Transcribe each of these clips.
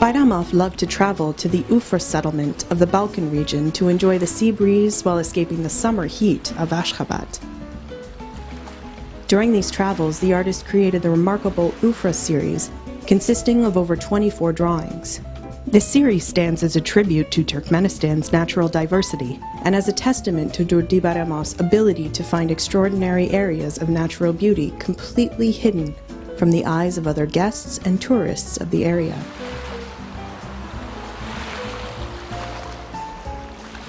Bayramov loved to travel to the Ufra settlement of the Balkan region to enjoy the sea breeze while escaping the summer heat of Ashgabat. During these travels, the artist created the remarkable Ufra series, consisting of over 24 drawings. This series stands as a tribute to Turkmenistan's natural diversity and as a testament to Durdy Bayramov's ability to find extraordinary areas of natural beauty completely hidden from the eyes of other guests and tourists of the area.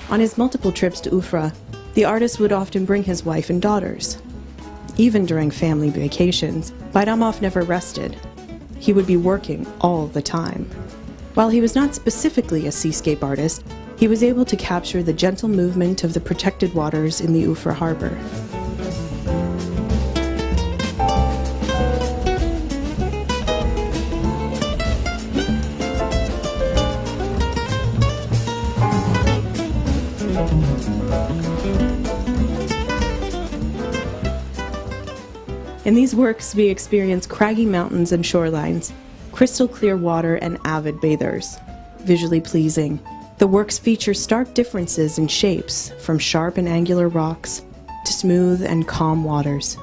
On his multiple trips to Ufra, the artist would often bring his wife and daughters. Even during family vacations, Bayramov never rested. He would be working all the time. While he was not specifically a seascape artist, he was able to capture the gentle movement of the protected waters in the Ufra harbor. In these works, we experience craggy mountains and shorelines, crystal clear water, and avid bathers. Visually pleasing, the works feature stark differences in shapes, from sharp and angular rocks to smooth and calm waters.